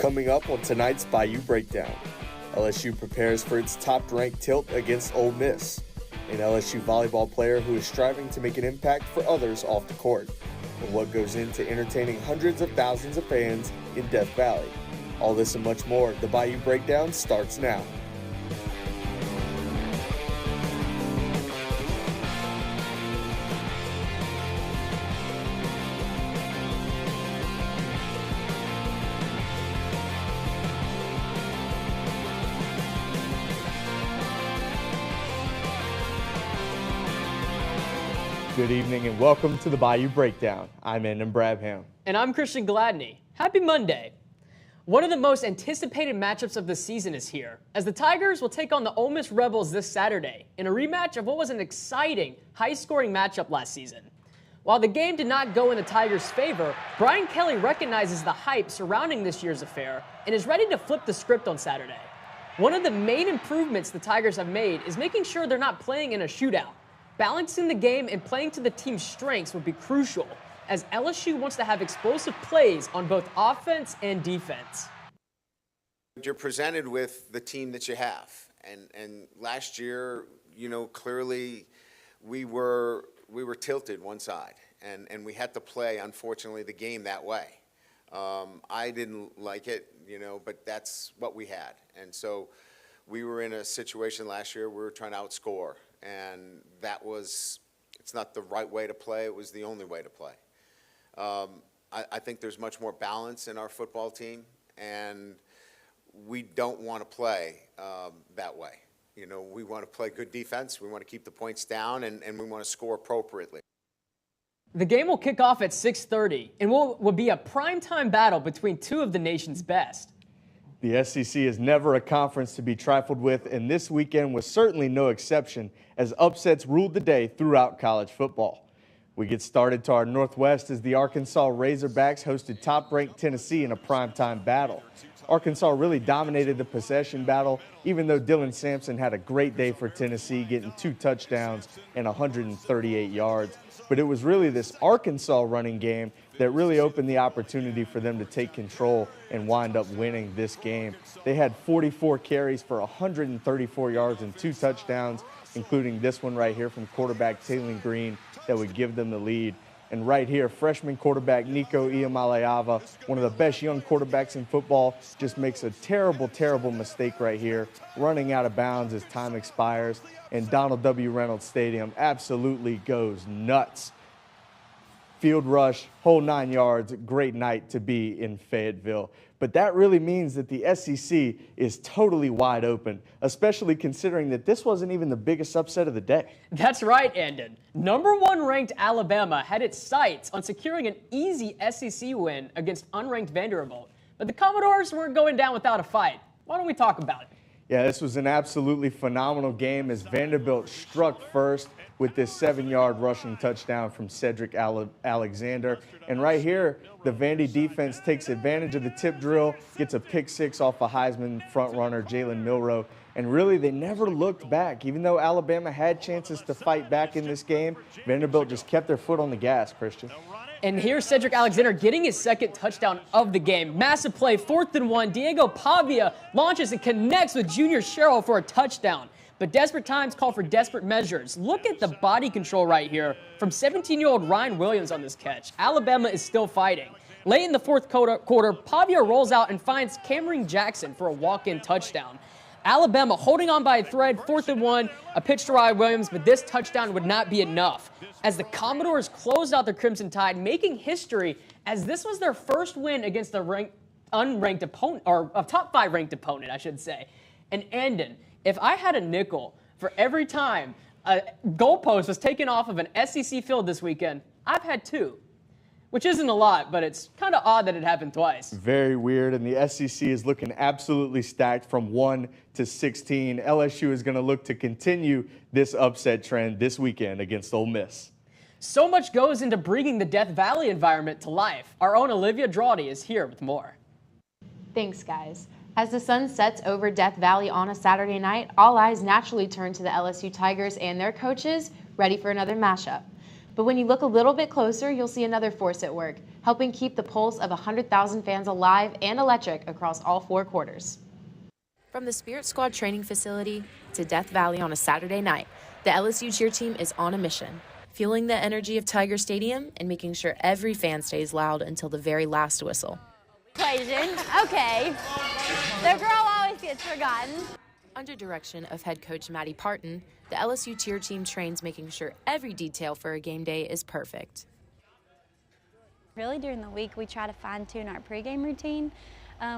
Coming up on tonight's Bayou Breakdown, LSU prepares for its top-ranked tilt against Ole Miss, an LSU volleyball player who is striving to make an impact for others off the court, and what goes into entertaining hundreds of thousands of fans in Death Valley. All this and much more, the Bayou Breakdown starts now. Good evening and welcome to the Bayou Breakdown. I'm Andon Brabham. And I'm Gladney. Happy Monday. One of the most anticipated matchups of the season is here, as the Tigers will take on the Ole Miss Rebels this Saturday in a rematch of what was an exciting, high-scoring matchup last season. While the game did not go in the Tigers' favor, Brian Kelly recognizes the hype surrounding this year's affair and is ready to flip the script on Saturday. One of the main improvements the Tigers have made is making sure they're not playing in a shootout. Balancing the game and playing to the team's strengths would be crucial, as LSU wants to have explosive plays on both offense and defense. You're presented with the team that you have. And last year, clearly we were tilted one side. And we had to play, unfortunately, the game that way. I didn't like it, but that's what we had. And so we were in a situation last year where we were trying to outscore. And it's not the right way to play. It was the only way to play. I think there's much more balance in our football team, and we don't want to play that way. We want to play good defense. We want to keep the points down, and we want to score appropriately. The game will kick off at 6:30 and will be a primetime battle between two of the nation's best. The SEC is never a conference to be trifled with, and this weekend was certainly no exception, as upsets ruled the day throughout college football. We get started to our Northwest as the Arkansas Razorbacks hosted top-ranked Tennessee in a primetime battle. Arkansas really dominated the possession battle, even though Dylan Sampson had a great day for Tennessee, getting 2 touchdowns and 138 yards. But it was really this Arkansas running game that really opened the opportunity for them to take control and wind up winning this game. They had 44 carries for 134 yards and 2 touchdowns, including this one right here from quarterback Taylor Green that would give them the lead. And right here, freshman quarterback Nico Iamaleava, one of the best young quarterbacks in football, just makes a terrible, terrible mistake right here, running out of bounds as time expires. And Donald W. Reynolds Stadium absolutely goes nuts. Field rush, whole 9 yards, great night to be in Fayetteville. But that really means that the SEC is totally wide open, especially considering that this wasn't even the biggest upset of the day. That's right, Andon. Number 1 ranked Alabama had its sights on securing an easy SEC win against unranked Vanderbilt. But the Commodores weren't going down without a fight. Why don't we talk about it? Yeah, this was an absolutely phenomenal game as Vanderbilt struck first with this 7-yard rushing touchdown from Cedric Alexander. And right here, the Vandy defense takes advantage of the tip drill, gets a pick 6 off a Heisman frontrunner, Jalen Milroe. And really, they never looked back. Even though Alabama had chances to fight back in this game, Vanderbilt just kept their foot on the gas, Christian. And here's Cedric Alexander getting his second touchdown of the game. Massive play, 4th and 1. Diego Pavia launches and connects with Junior Sherrill for a touchdown. But desperate times call for desperate measures. Look at the body control right here from 17-year-old Ryan Williams on this catch. Alabama is still fighting. Late in the fourth quarter, Pavia rolls out and finds Cameron Jackson for a walk-in touchdown. Alabama holding on by a thread, 4th and 1, a pitch to Ryan Williams, but this touchdown would not be enough, as the Commodores closed out their Crimson Tide, making history, as this was their first win against a unranked opponent, or a top 5 ranked opponent, I should say. And Andon, if I had a nickel for every time a goalpost was taken off of an SEC field this weekend, I've had 2. Which isn't a lot, but it's kind of odd that it happened twice. Very weird, and the SEC is looking absolutely stacked from 1 to 16. LSU is going to look to continue this upset trend this weekend against Ole Miss. So much goes into bringing the Death Valley environment to life. Our own Olivia Drawdy is here with more. Thanks, guys. As the sun sets over Death Valley on a Saturday night, all eyes naturally turn to the LSU Tigers and their coaches, ready for another mashup. But when you look a little bit closer, you'll see another force at work, helping keep the pulse of 100,000 fans alive and electric across all 4 quarters. From the Spirit Squad training facility to Death Valley on a Saturday night, the LSU cheer team is on a mission, fueling the energy of Tiger Stadium and making sure every fan stays loud until the very last whistle. Equation, okay. The girl always gets forgotten. Under direction of head coach Maddie Parton, the LSU cheer team trains making sure every detail for a game day is perfect. Really, during the week, we try to fine-tune our pregame routine,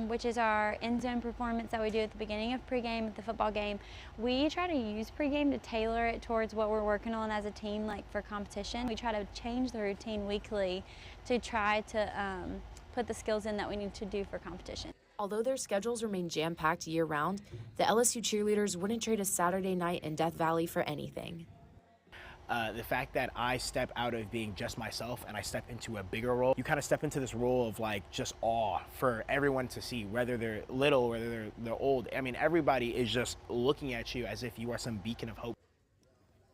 which is our end-zone performance that we do at the beginning of pregame at the football game. We try to use pregame to tailor it towards what we're working on as a team, like for competition. We try to change the routine weekly to try to put the skills in that we need to do for competition. Although their schedules remain jam-packed year-round, the LSU cheerleaders wouldn't trade a Saturday night in Death Valley for anything. The fact that I step out of being just myself and I step into a bigger role, you kind of step into this role of like just awe for everyone to see, whether they're little, whether they're old. I mean, everybody is just looking at you as if you are some beacon of hope.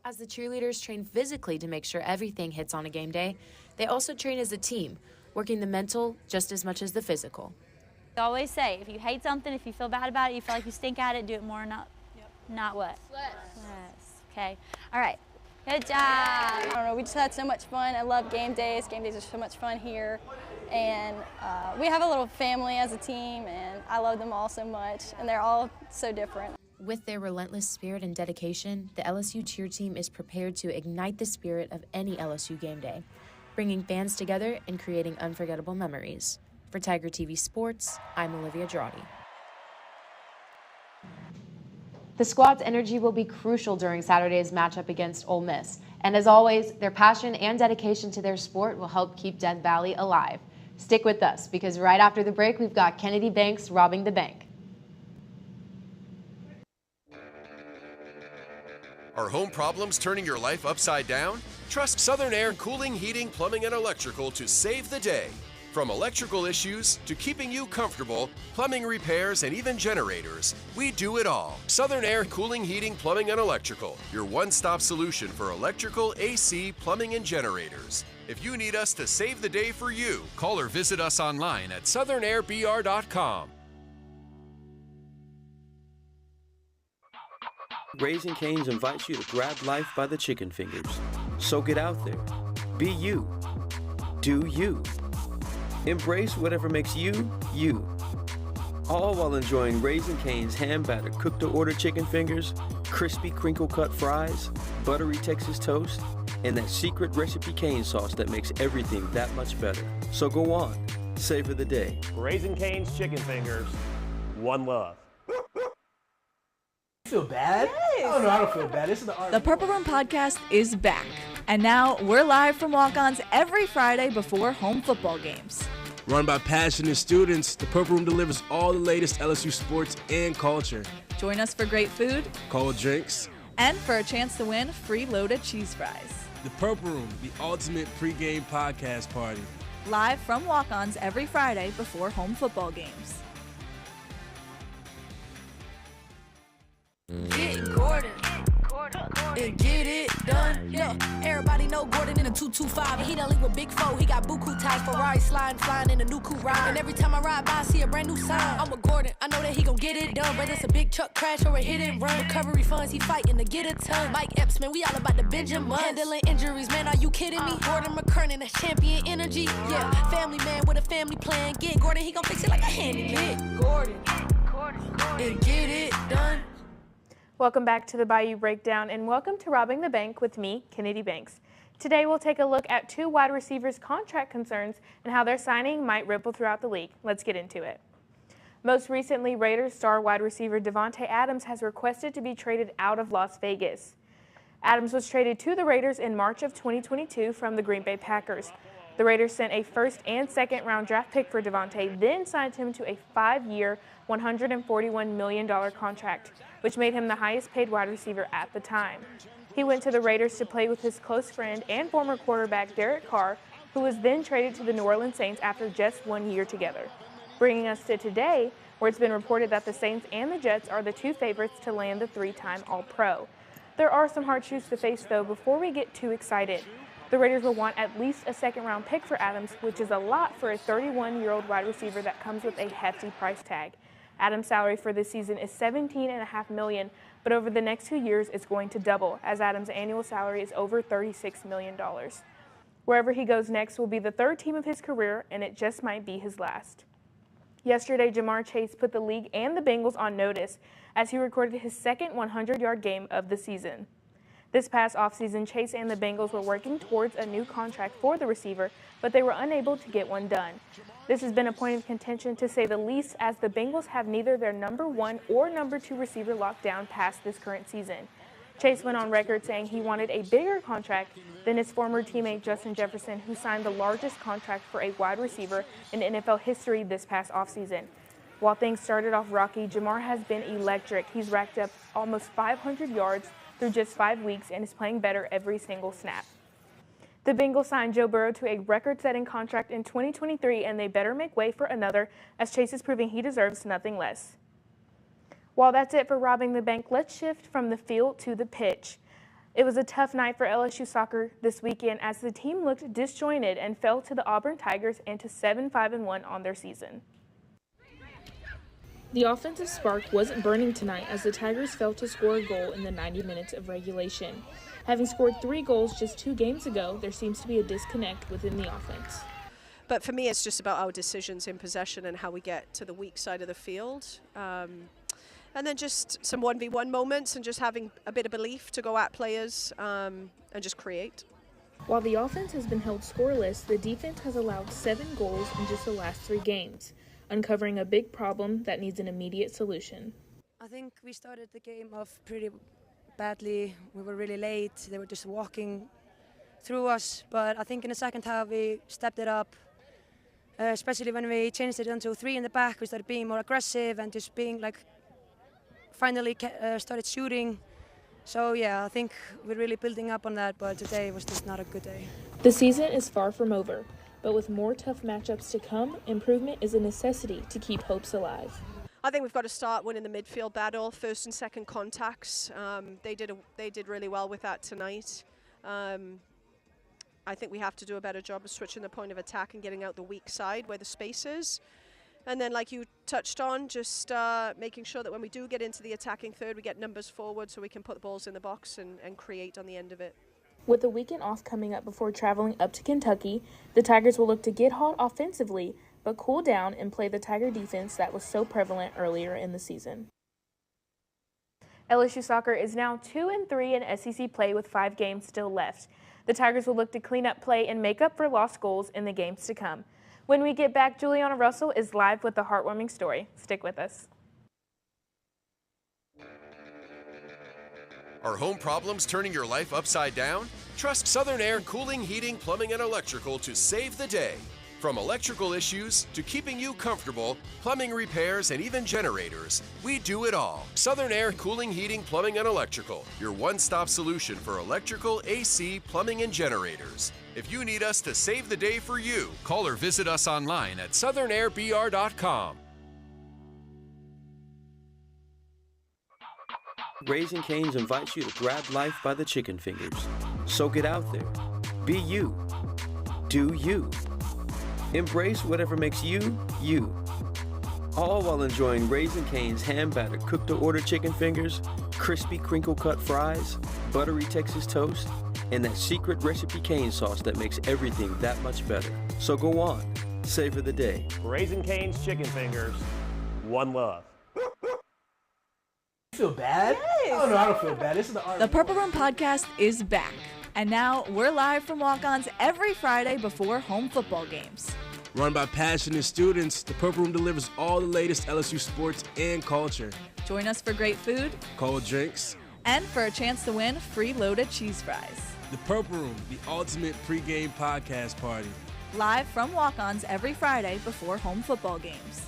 As the cheerleaders train physically to make sure everything hits on a game day, they also train as a team, working the mental just as much as the physical. I always say, if you hate something, if you feel bad about it, you feel like you stink at it, do it more, not what? Less. Okay. All right. Good job. I don't know, we just had so much fun. I love game days. Game days are so much fun here. And we have a little family as a team, and I love them all so much, and they're all so different. With their relentless spirit and dedication, the LSU cheer team is prepared to ignite the spirit of any LSU game day, bringing fans together and creating unforgettable memories. For Tiger TV Sports, I'm Olivia Drawdy. The squad's energy will be crucial during Saturday's matchup against Ole Miss. And as always, their passion and dedication to their sport will help keep Death Valley alive. Stick with us, because right after the break, we've got Kennedy Banks robbing the bank. Are home problems turning your life upside down? Trust Southern Air Cooling, Heating, Plumbing, and Electrical to save the day. From electrical issues to keeping you comfortable, plumbing repairs, and even generators, we do it all. Southern Air Cooling, Heating, Plumbing, and Electrical, your one-stop solution for electrical, AC, plumbing, and generators. If you need us to save the day for you, call or visit us online at southernairbr.com. Raising Cane's invites you to grab life by the chicken fingers. So get out there. Be you. Do you. Embrace whatever makes you, you. All while enjoying Raising Cane's hand-battered cooked-to-order chicken fingers, crispy crinkle-cut fries, buttery Texas toast, and that secret recipe cane sauce that makes everything that much better. So go on, savor the day. Raising Cane's chicken fingers, one love. Feel bad? Yes. Oh no, I don't feel bad. This is the Purple Room podcast is back, and now we're live from walk-ons every Friday before home football games. Run by passionate students, the Purple Room delivers all the latest LSU sports and culture. Join us for great food, cold drinks, and for a chance to win free loaded cheese fries. The Purple Room, the ultimate pregame podcast party. Live from walk-ons every Friday before home football games. Get Gordon and get it done. Yeah, everybody know Gordon in a 225. He done leave with Big Four. He got buku ties, Ferrari sliding, flying in a new coupe ride. And every time I ride by, I see a brand new sign. I'm a Gordon. I know that he gon' get it done. Whether it's a big truck crash or a hit and run, recovery funds, he fighting to get a ton. Mike Epps, man, we all about the Benjamin. Handling injuries, man, are you kidding me? Gordon McKernan, that's champion energy. Yeah, family man with a family plan. Get Gordon, he gon' fix it like a handyman. Get Gordon and get it done. Welcome back to the Bayou Breakdown, and welcome to Robbing the Bank with me, Kennedy Banks. Today we'll take a look at 2 wide receivers' contract concerns and how their signing might ripple throughout the league. Let's get into it. Most recently, Raiders star wide receiver Davante Adams has requested to be traded out of Las Vegas. Adams was traded to the Raiders in March of 2022 from the Green Bay Packers. The Raiders sent a first and second round draft pick for Davante, then signed him to a 5-year, $141 million contract, which made him the highest paid wide receiver at the time. He went to the Raiders to play with his close friend and former quarterback Derek Carr, who was then traded to the New Orleans Saints after just 1 year together. Bringing us to today, where it's been reported that the Saints and the Jets are the 2 favorites to land the 3-time All-Pro. There are some hard shoes to face, though, before we get too excited. The Raiders will want at least a second-round pick for Adams, which is a lot for a 31-year-old wide receiver that comes with a hefty price tag. Adams' salary for this season is $17.5 million, but over the next 2 years it's going to double, as Adams' annual salary is over $36 million. Wherever he goes next will be the third team of his career, and it just might be his last. Yesterday, Ja'Marr Chase put the league and the Bengals on notice as he recorded his second 100-yard game of the season. This past offseason, Chase and the Bengals were working towards a new contract for the receiver, but they were unable to get one done. This has been a point of contention to say the least, as the Bengals have neither their number 1 or number 2 receiver locked down past this current season. Chase went on record saying he wanted a bigger contract than his former teammate Justin Jefferson, who signed the largest contract for a wide receiver in NFL history this past offseason. While things started off rocky, Ja'Marr has been electric. He's racked up almost 500 yards through just 5 weeks and is playing better every single snap. The Bengals signed Joe Burrow to a record-setting contract in 2023, and they better make way for another, as Chase is proving he deserves nothing less. While that's it for Robbing the Bank, let's shift from the field to the pitch. It was a tough night for LSU soccer this weekend as the team looked disjointed and fell to the Auburn Tigers and to 7-5-1 on their season. The offensive spark wasn't burning tonight as the Tigers failed to score a goal in the 90 minutes of regulation. Having scored 3 goals just 2 games ago, there seems to be a disconnect within the offense. But for me, it's just about our decisions in possession and how we get to the weak side of the field. And then just some 1v1 moments and just having a bit of belief to go at players and just create. While the offense has been held scoreless, the defense has allowed 7 goals in just the last 3 games, uncovering a big problem that needs an immediate solution. I think we started the game off pretty badly. We were really late. They were just walking through us. But I think in the second half we stepped it up, especially when we changed it into 3 in the back. We started being more aggressive and just being like finally started shooting. So yeah, I think we're really building up on that, but today was just not a good day. The season is far from over, but with more tough matchups to come, improvement is a necessity to keep hopes alive. I think we've got to start winning the midfield battle, first and second contacts. They did really well with that tonight. I think we have to do a better job of switching the point of attack and getting out the weak side where the space is. And then, like you touched on, just making sure that when we do get into the attacking third, we get numbers forward so we can put the balls in the box and create on the end of it. With the weekend off coming up before traveling up to Kentucky, the Tigers will look to get hot offensively, but cool down and play the Tiger defense that was so prevalent earlier in the season. LSU soccer is now 2-3 in SEC play with 5 games still left. The Tigers will look to clean up play and make up for lost goals in the games to come. When we get back, Juliana Russell is live with the heartwarming story. Stick with us. Are home problems turning your life upside down? Trust Southern Air Cooling, Heating, Plumbing, and Electrical to save the day. From electrical issues to keeping you comfortable, plumbing repairs, and even generators, we do it all. Southern Air Cooling, Heating, Plumbing, and Electrical, your one-stop solution for electrical, AC, plumbing, and generators. If you need us to save the day for you, call or visit us online at southernairbr.com. Raising Cane's invites you to grab life by the chicken fingers. So get out there. Be you. Do you. Embrace whatever makes you, you. All while enjoying Raising Cane's hand-battered cooked-to-order chicken fingers, crispy crinkle-cut fries, buttery Texas toast, and that secret recipe cane sauce that makes everything that much better. So go on, savor the day. Raising Cane's chicken fingers, one love. Feel bad? Yes. Oh no, I don't feel bad. This is the art. The Purple Room podcast is back. And now we're live from walk-ons every Friday before home football games. Run by passionate students, the Purple Room delivers all the latest LSU sports and culture. Join us for great food, cold drinks, and for a chance to win free loaded cheese fries. The Purple Room, the ultimate pregame podcast party. Live from walk-ons every Friday before home football games.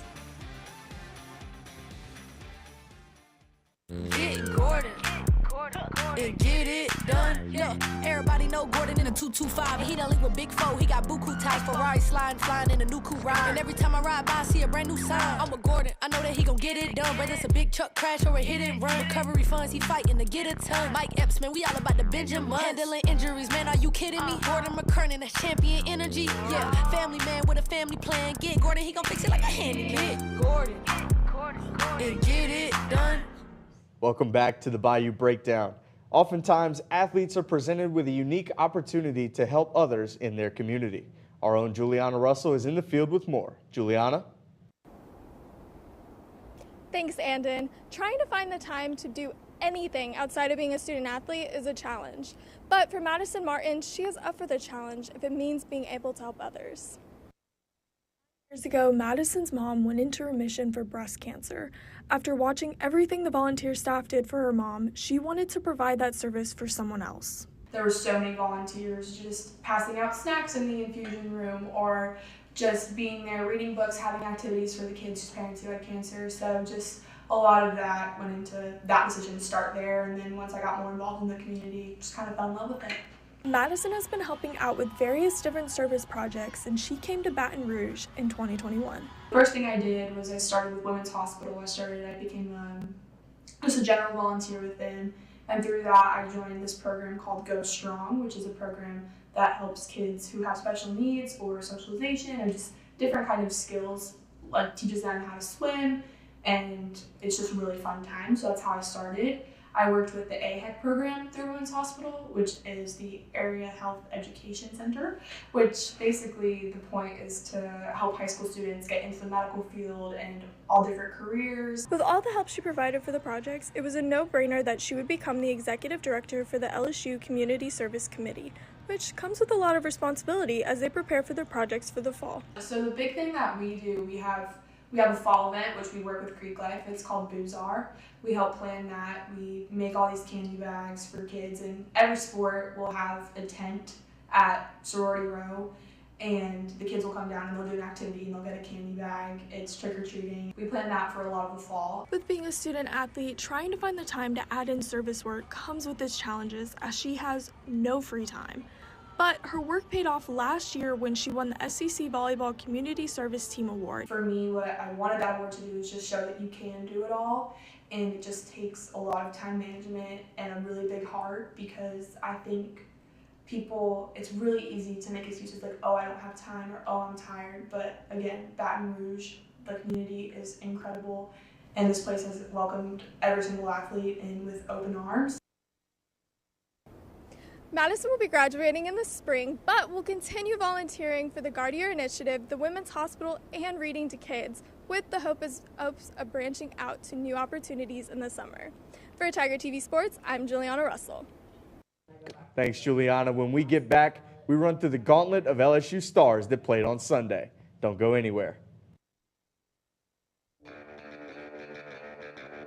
Get Gordon. and get it done. Yeah, everybody know Gordon in a 225. And he done link with Big Foe. He got buku ties, Ferrari sliding, flying in a new coupe ride. And every time I ride by, I see a brand new sign. I'm with Gordon, I know that he gon' get it done. Whether it's a big truck crash or a hit and run. Recovery funds, he fighting to get a ton. Mike Epps, man, we all about the Benjamin. Handling injuries, man, are you kidding me? Gordon McKernan, that's champion energy. Yeah, family man with a family plan. Get Gordon, he gon' fix it like a handyman. Gordon, and get it done. Welcome back to the Bayou Breakdown. Oftentimes, athletes are presented with a unique opportunity to help others in their community. Our own Juliana Russell is in the field with more. Juliana? Thanks, Andon. Trying to find the time to do anything outside of being a student athlete is a challenge. But for Madison Martin, she is up for the challenge if it means being able to help others. Years ago, Madison's mom went into remission for breast cancer. After watching everything the volunteer staff did for her mom, she wanted to provide that service for someone else. There were so many volunteers just passing out snacks in the infusion room or just being there reading books, having activities for the kids whose parents who had cancer. So just a lot of that went into that decision to start there. And then once I got more involved in the community, just kind of fell in love with it. Madison has been helping out with various different service projects, and she came to Baton Rouge in 2021. First thing I did was I started with Women's Hospital. I became just a general volunteer with them, and through that I joined this program called Go Strong, which is a program that helps kids who have special needs or socialization and just different kind of skills, like teaches them how to swim, and it's just a really fun time. So that's how I started. I worked with the AHEC program through Women's Hospital, which is the Area Health Education Center, which basically the point is to help high school students get into the medical field and all different careers. With all the help she provided for the projects, it was a no-brainer that she would become the executive director for the LSU Community Service Committee, which comes with a lot of responsibility as they prepare for their projects for the fall. So the big thing that we do, we have a fall event, which we work with Creek Life. It's called Boozar. We help plan that. We make all these candy bags for kids, and every sport will have a tent at Sorority Row, and the kids will come down and they'll do an activity and they'll get a candy bag. It's trick-or-treating. We plan that for a lot of the fall. With being a student athlete, trying to find the time to add in service work comes with its challenges as she has no free time. But her work paid off last year when she won the SEC Volleyball Community Service Team Award. For me, what I wanted that award to do is just show that you can do it all, and it just takes a lot of time management and a really big heart, because I think it's really easy to make excuses like, oh, I don't have time, or oh, I'm tired. But again, Baton Rouge, the community is incredible, and this place has welcomed every single athlete in with open arms. Madison will be graduating in the spring, but will continue volunteering for the Guardier Initiative, the Women's Hospital, and Reading to Kids, with the hopes of branching out to new opportunities in the summer. For Tiger TV Sports, I'm Juliana Russell. Thanks, Juliana. When we get back, we run through the gauntlet of LSU stars that played on Sunday. Don't go anywhere.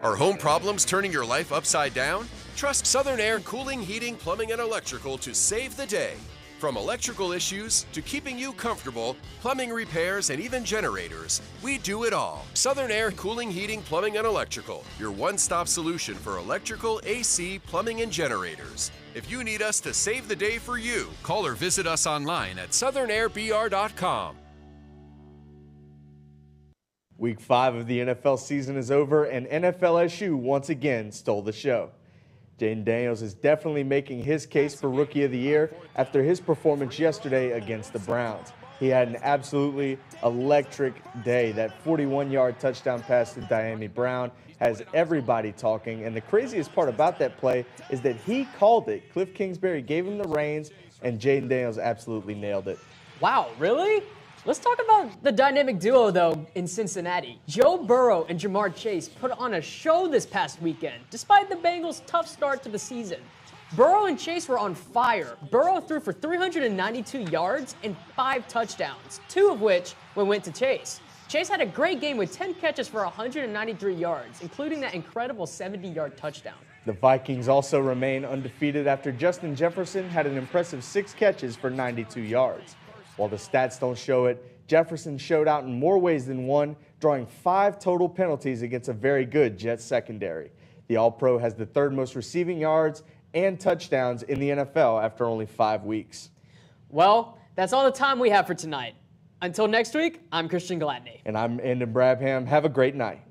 Are home problems turning your life upside down? Trust Southern Air Cooling, Heating, Plumbing, and Electrical to save the day. From electrical issues to keeping you comfortable, plumbing repairs, and even generators, we do it all. Southern Air Cooling, Heating, Plumbing, and Electrical, your one-stop solution for electrical, AC, plumbing, and generators. If you need us to save the day for you, call or visit us online at southernairbr.com. Week 5 of the NFL season is over, and NFLSU once again stole the show. Jaden Daniels is definitely making his case for Rookie of the Year after his performance yesterday against the Browns. He had an absolutely electric day. That 41-yard touchdown pass to Diami Brown has everybody talking, and the craziest part about that play is that he called it. Cliff Kingsbury gave him the reins, and Jaden Daniels absolutely nailed it. Wow, really? Let's talk about the dynamic duo, though, in Cincinnati. Joe Burrow and Jamar Chase put on a show this past weekend, despite the Bengals' tough start to the season. Burrow and Chase were on fire. Burrow threw for 392 yards and 5 touchdowns, 2 of which went to Chase. Chase had a great game with 10 catches for 193 yards, including that incredible 70-yard touchdown. The Vikings also remain undefeated after Justin Jefferson had an impressive 6 catches for 92 yards. While the stats don't show it, Jefferson showed out in more ways than one, drawing 5 total penalties against a very good Jets secondary. The All-Pro has the 3rd most receiving yards and touchdowns in the NFL after only 5 weeks. Well, that's all the time we have for tonight. Until next week, I'm Christian Gladney. And I'm Andon Brabham. Have a great night.